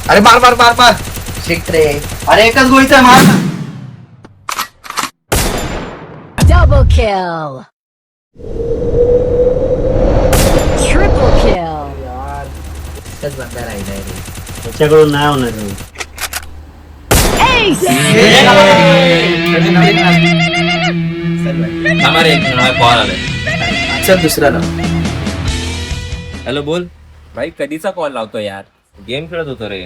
अरे मार मार मार मार. शिट रे. अरे एकच गोळीचा मार. Double kill. Triple kill. यार एकच बंदा राहिलाय रे. त्याच्याकडून नाही होणार रे. Ace. कॉल आलाय. चल दुसरा ना. हॅलो बोल. भाई कधीचा कॉल लावतो यार. गेम खेळत होतो रे.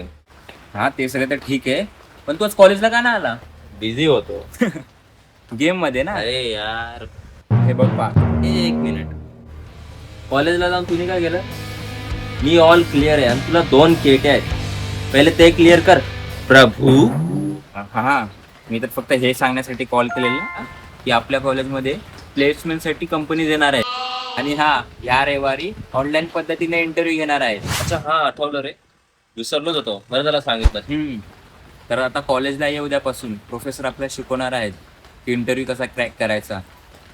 हा ते सगळं तर ठीक आहे, पण तू आज कॉलेजला का नाही आला? बिझी होतो. गेम मध्ये ना. अरे यार हे बघ पा, एक मिनिट. कॉलेजला जाऊन तुम्ही काय केलं? मी ऑल क्लिअर आहे आणि तुला 2 केटे आहेत. पहिले ते क्लिअर कर प्रभू. हा मी तर फक्त हे सांगण्यासाठी कॉल केलेला की आपल्या कॉलेजमध्ये प्लेसमेंटसाठी कंपनीज येणार आहे आणि या रविवारी ऑनलाईन पद्धतीने इंटरव्ह्यू घेणार आहेत. अच्छा हा आठवलं रे, विसरलोच होतो. बरं झालं सांगितलं. तर आता कॉलेजला ये उद्यापासून. प्रोफेसर आपल्याला शिकवणार आहेत की इंटरव्ह्यू कसा क्रॅक करायचा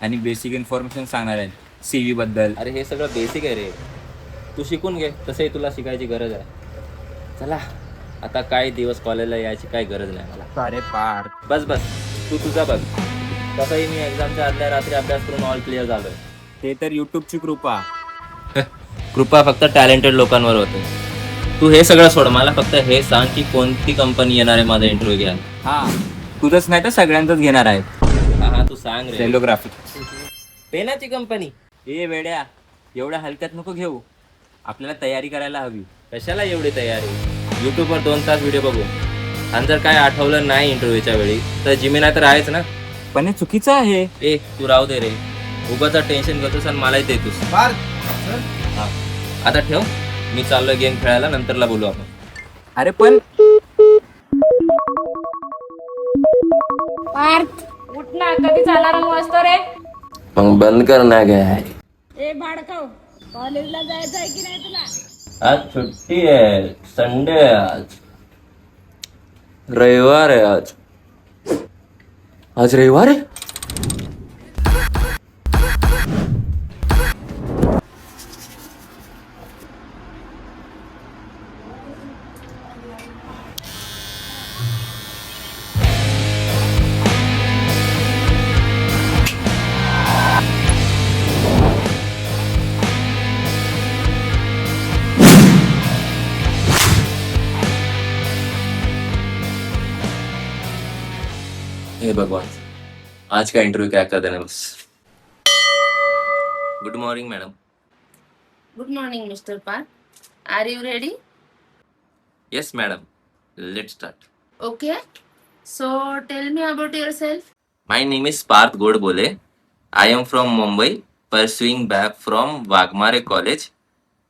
आणि बेसिक इन्फॉर्मेशन सांगणार आहेत CV बद्दल. अरे हे सगळं बेसिक आहे रे, तू शिकून घे. तसंही तुला शिकायची गरज आहे. चला आता काही दिवस कॉलेजला यायची काही गरज नाही मला. अरे पार बस बस तू तुझा बघ. तसंही मी एक्झामच्या आदल्या रात्री अभ्यास करून ऑल क्लिअर झालोय. ते तर युट्यूबची कृपा. कृपा फक्त टॅलेंटेड लोकांवर होते. तू हे सगळं सोड, मला फक्त हे सांग की कोणती कंपनी येणार आहे माझा इंटरव्ह्यू घ्यायला. हा तुझंच नाही तर सगळ्यांचंच घेणार आहेत. हा तू सांग रे. सेलोग्राफी. पेनाची कंपनी. ए वेड्या, एवढ्या हलक्यात नको घेऊ. आपल्याला तयारी करायला हवी. कशाला एवढी तयारी? युट्यूबवर 2 तास व्हिडिओ बघू आणि जर काय आठवलं नाही इंटरव्ह्यूच्या वेळी तर जिमिनाय तर आहेच ना. पण हे चुकीचं आहे. ए तू राहू दे रे, उगाच टेन्शन घेतोस आणि मलाही देतोस. मार. हा आता ठेव, मी चाललोय गेम खेळायला. नंतरला बोलू आपण. अरे पण पार्थ उठ ना, कधीच अलार्म वाजतो रे? मग बंद कर ना काय. ए भाडकाव, कॉलेजला जायचं आहे की नाही तुला? आज सुट्टी आहे, संडे आहे आज. रविवार आहे आज. आज रविवार आहे. हे भगवान, आज का इंटरव्यू क्रैक कर देना बस. Good morning madam. Good morning mister Parth. Are you ready? Yes madam, let start. Okay, so tell me about yourself. My name is Parth Godbole. I am from Mumbai, pursuing back from Wagmare College,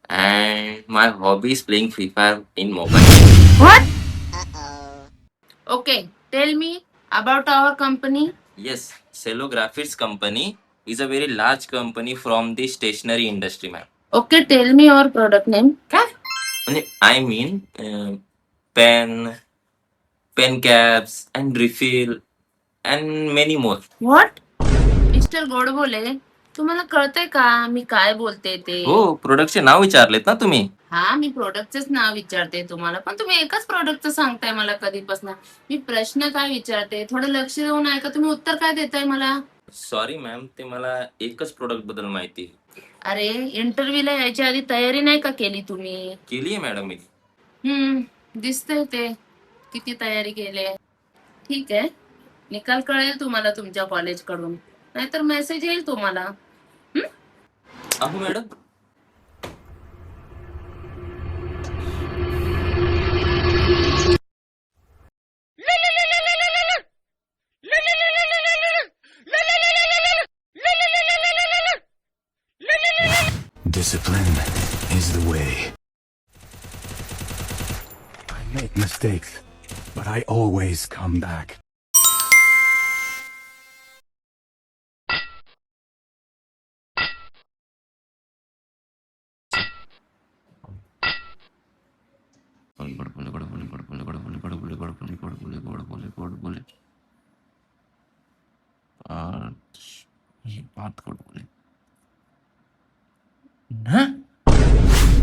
and my hobby is playing Free Fire in mobile. What? Okay, tell me about our company. Yes, Cello Graphics company is a very large company from the stationery industry, ma'am. Okay, tell me your product name. काय? I mean, pen caps, and refill, and many more. What? Mister Godbole, तुम्हाला कळतंय का मी काय बोलते ते? हो, प्रोडक्टचे नाव विचारलेत ना तुम्ही. हा, मी प्रोडक्टचेच नाव विचारते तुम्हाला, पण तुम्ही एकच प्रोडक्टचं सांगताय मला कधीपासून. मी प्रश्न काय विचारते, थोडं लक्ष देऊन ऐका. तुम्ही उत्तर काय देताय मला? सॉरी मॅम, ते मला एकच प्रोडक्ट बद्दल माहिती आहे. अरे, इंटरव्ह्यूला यायच्या आधी तयारी नाही का केली तुम्ही? केली आहे मॅडम मी. दिसतंय ते किती तयारी केली आहे. ठीक आहे, निकाल कळेल तुम्हाला तुमच्या कॉलेज कडून, नाहीतर मेसेज येईल तुम्हाला. अहो madam, Discipline is the way. I make mistakes, but I always come back.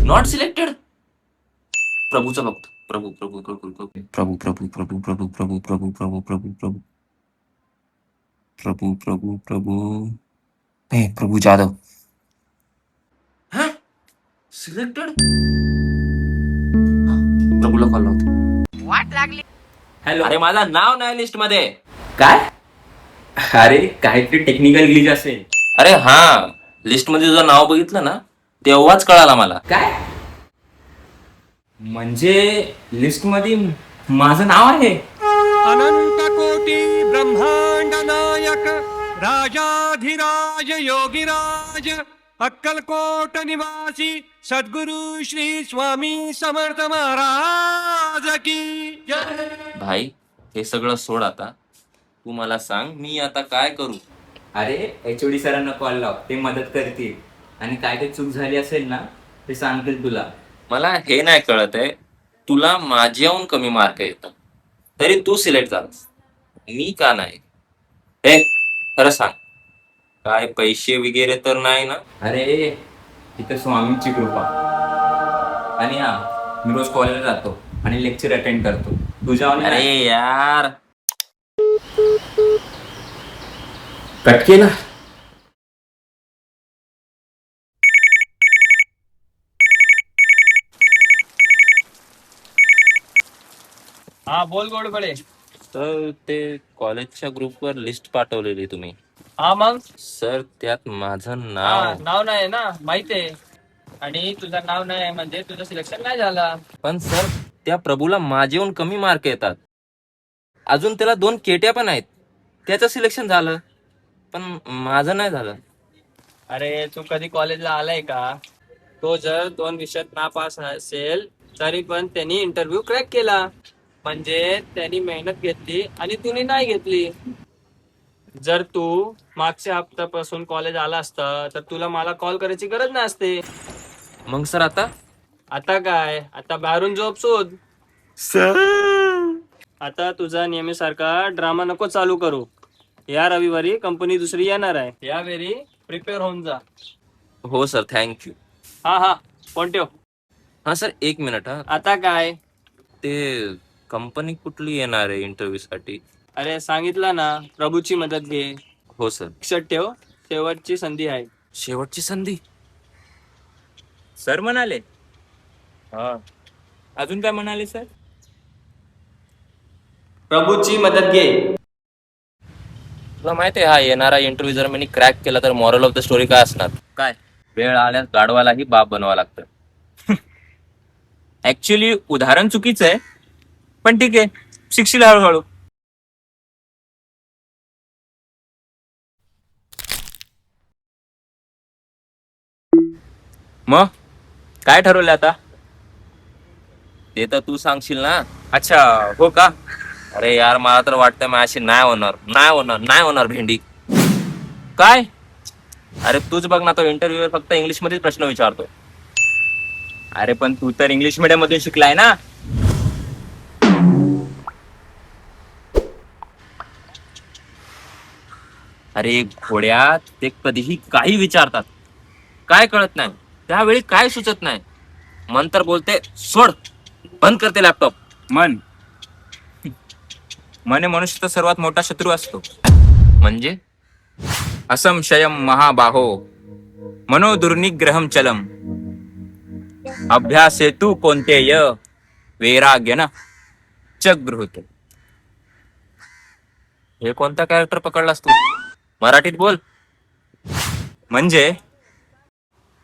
Not selected. प्रभूचं बघतो. प्रभू प्रभू प्रभू प्रभू प्रभू प्रभू प्रभू प्रभू प्रभू प्रभू प्रभू प्रभू प्रभू प्रभू प्रभू हे प्रभू जाधव. हा सिलेक्टेड. प्रभूला कॉल लावतो. हॅलो. अरे माझं नाव नाही लिस्ट मध्ये. काय? अरे काहीतरी टेक्निकल ग्लिच असेल. अरे हा, लिस्ट मध्ये तुझं नाव बघितलं ना तेव्हाच कळाला मला. काय म्हणजे लिस्ट मध्ये माझं नाव आहे? अनंत कोटी ब्रह्मांड नायक राजाधिराज योगीराज अक्कलकोट निवासी सद्गुरु श्री स्वामी समर्थ महाराज की जय. भाई हे सगळं सोड आता. तू मला सांग मी आता काय करू. अरे HOD सरांना कॉल लाव, ते मदत करतील आणि काय काही चूक झाली असेल ना ते सांगतील तुला. मला हे नाही कळत आहे, तुला माझ्याहून कमी मार्क येतात तरी तू सिलेक्ट झालास, मी का नाही. हे खरं सांग, काय पैसे वगैरे तर नाही ना. अरे तिथं स्वामींची कृपा. आणि हा, मी रोज कॉलेजला जातो आणि लेक्चर अटेंड करतो तुझ्या. अरे यार कट केला. हा बोल गोडबळे. तर ते कॉलेजच्या ग्रुपवर लिस्ट पाठवलेली तुम्ही. हा मग सर त्यात माझं हा, नाव. नाव नाही ना माहिती आहे. आणि तुझं नाव नाही म्हणजे तुझं सिलेक्शन नाही झाला. पण सर त्या प्रभूला माझ्याहून कमी मार्क येतात. अजून त्याला 2 केट्या पण आहेत, त्याचं सिलेक्शन झालं पण माझं नाही झालं. अरे तू कधी कॉलेजला आलाय का? तो जर 2 विषयात नापास असेल तरी पण त्यांनी इंटरव्ह्यू क्रॅक केला. म्हणजे त्यांनी मेहनत घेतली आणि तुम्ही नाही घेतली. जर तू मागच्या हप्त्यापासून कॉलेज आला असता तर तुला मला कॉल करायची गरज नसते. मग सर आता आता काय, आता बाहेरून जॉब शोध. सर. आता तुझा नेहमीसारखा ड्रामा नको चालू करू. या रविवारी कंपनी दुसरी येणार आहे, यावेळी प्रिपेअर होऊन जा. हो सर, थँक्यू. हा हा, फोन ठेव. हा सर, 1 मिनिट. हा, आता काय? ते कंपनी कुठली येणार आहे इंटरव्ह्यू साठी? अरे सांगितलं ना, प्रभूची मदत घे. हो सर. लक्षात ठेव, शेवटची संधी आहे. शेवटची संधी. सर म्हणाले. हा, अजून काय म्हणाले सर? प्रभूची मदत घे. तुला माहिती आहे हा येणारा इंटरव्ह्यू जर मी क्रॅक केला तर मॉरल ऑफ द स्टोरी काय असणार? काय? वेळ आल्यास गाढवालाही बाप बनवावं लागतं. ऍक्च्युली उदाहरण चुकीचं आहे, पण ठीक आहे, शिकशील हळूहळू. मग काय ठरवलं आता? ते तर तू सांगशील ना. अच्छा, हो का? अरे यार मला तर वाटतं माझ्याशी नाही होणार भेंडी. काय? अरे तूच बघ ना, तो इंटरव्ह्यू फक्त इंग्लिश मध्येच प्रश्न विचारतो. अरे पण तू तर इंग्लिश मीडियम मधून शिकलाय ना. अरे घोड्या, ते कधीही काही विचारतात, काय कळत नाही, त्यावेळी काय सुचत नाही. मन तर बोलते सोड, बंद करते लॅपटॉप. मन हे मनुष्याचा सर्वात मोठा शत्रू असतो. म्हणजे असंशयम महाबाहो मनो दुर्निग्रहम चलम अभ्यासेतु कोणतेय वैराग्य न चगृहते. हे कोणता कॅरेक्टर पकडलास तू? मराठीत बोल. म्हणजे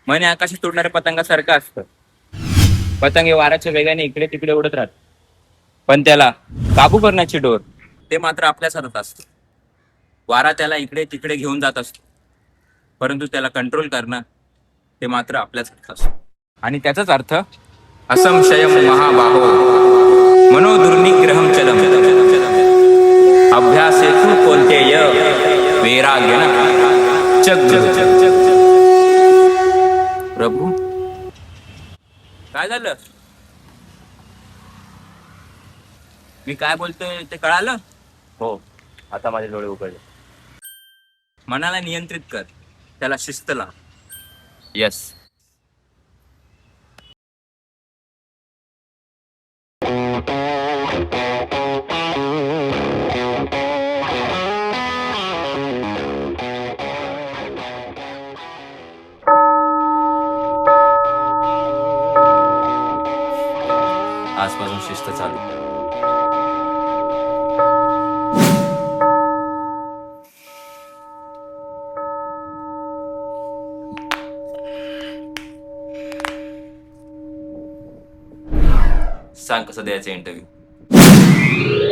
मन हे आकाशात उडणाऱ्या पतंगासारखं असतं. पतंग हे वाऱ्याच्या वेगाने इकडे तिकडे उडत राहत, पण त्याला काबू करण्याची डोर ते मात्र आपल्याच हातात असतं. वारा त्याला इकडे तिकडे घेऊन जात असतो, परंतु त्याला कंट्रोल करणं ते मात्र आपल्याच हातात असतं. आणि त्याचाच अर्थ असंशयम महाबाहो मनो दुर्निग्रहम चलम अभ्यासेतु कोणतेय वैराग्य न चगृहते. प्रभू काय झालं? मी काय बोलतोय ते कळालं? हो, आता माझे डोळे उघडले. मनाला नियंत्रित कर, त्याला शिस्त लाव. येस. आजपासून शिस्त चालू. सांग कसं द्यायचं इंटरव्ह्यू.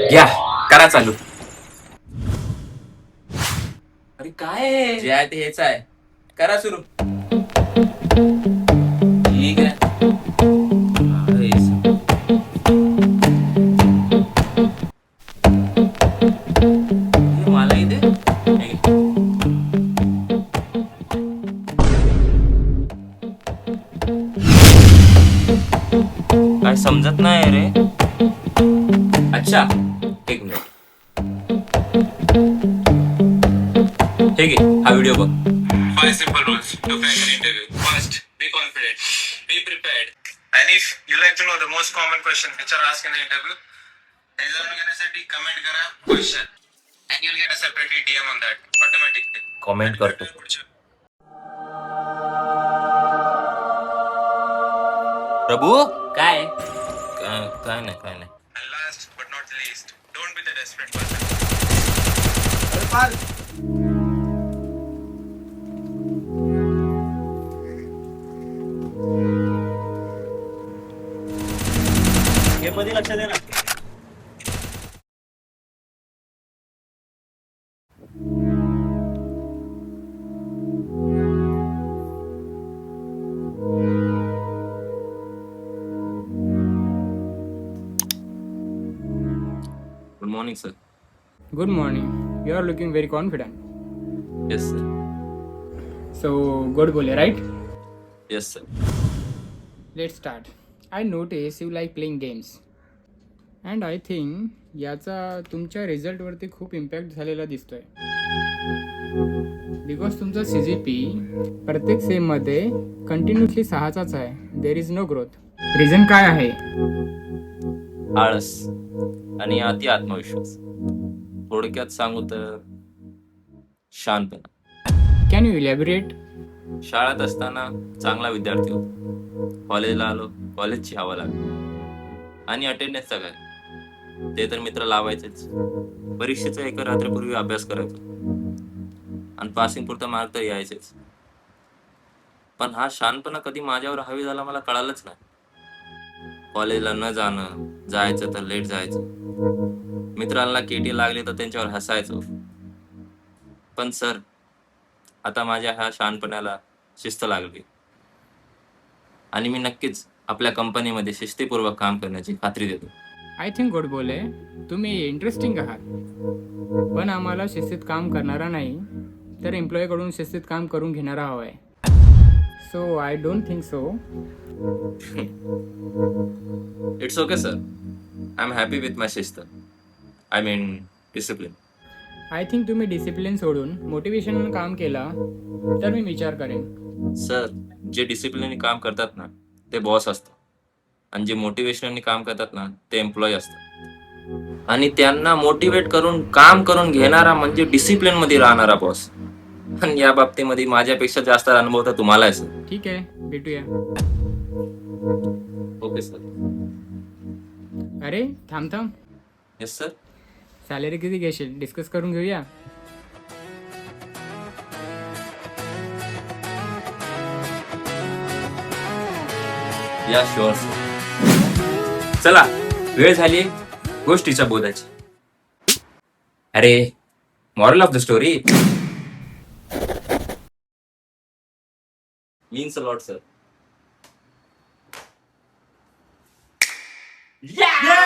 घ्या करा चालू. अरे काय जे आहे ते हेच आहे, करा सुरू. ठीक आहे. हे मला इथे काय समजत नाही रे. अच्छा एक मिनिट. ठीक आहे, हा व्हिडिओ बघ. 5 simple rules to crack an interview. First, be confident. Be prepared. And if you like to know the most common question which are asked in the interview, then जाणून घेण्यासाठी comment करा question. And you'll get a separately DM on that automatically. Comment करतो. प्रभू काय काय नाही. And last but not least, don't be the desperate person. हे मध्ये लक्ष दे ना. Good morning sir. Good morning. You are looking very confident. Yes sir. So, good bole, right? Yes sir. Let's start. I notice you like playing games. And I think याचा तुमच्या रिझल्टवरती खूप impact झालेला दिसतोय. Because तुमचा CGP प्रत्येक सेममध्ये continuously 6चाच आहे. There is no growth. Reason काय आहे? आळस आणि अति आत्मविश्वास. थोडक्यात सांगू तर शांतपणा. Can you elaborate? शाळेत असताना चांगला विद्यार्थी होतो. कॉलेजला आलो, कॉलेजची हवा लागली आणि अटेंडन्सचा काय ते तर मित्र लावायचेच. परीक्षेचा एका रात्रीपूर्वी अभ्यास करायचो आणि पासिंग पुरता मार्क तर यायचेच. पण हा शांतपणा कधी माझ्यावर हावी झाला मला कळालंच नाही. कॉलेजला न जाणं, जायचं तर लेट जायचं, मित्रांना केटी लागली तर त्यांच्यावर हसायचो. पण सर आता माझ्या ह्या शहाणपणाला शिस्त लागली आणि मी नक्कीच आपल्या कंपनीमध्ये शिस्तीपूर्वक काम करण्याची खात्री देतो. आय थिंक गुड बोले, तुम्ही इंटरेस्टिंग आहात. पण आम्हाला शिस्तीत काम करणारा नाही तर एम्प्लॉईकडून शिस्तीत काम करून घेणारा हवा आहे. So I don't think so. It's okay sir. I am happy with my शिस्त. I mean discipline. I think तुम्ही डिसिप्लिन सोडून मोटिवेशनल काम केला तर मी विचार करेन. सर जे डिसिप्लिनने काम करतात ना ते बॉस असतात आणि जे मोटिवेशनने काम करतात ना ते एम्प्लॉई असतात. आणि त्यांना मोटिवेट करून काम करून घेणारा म्हणजे डिसिप्लिन मध्ये राहणारा बॉस. आणि या बाबतीमध्ये माझ्यापेक्षा जास्त अनुभव तर तुम्हाला आहे सर. ठीक आहे, भेटूया. Okay sir. अरे थांब. Yes sir. सॅलरी किती घेशील डिस्कस करून घेऊया. या शुअर सर. चला वेळ झाली गोष्टीच्या बोधाची. अरे moral of the story means a lot sir. Yeah!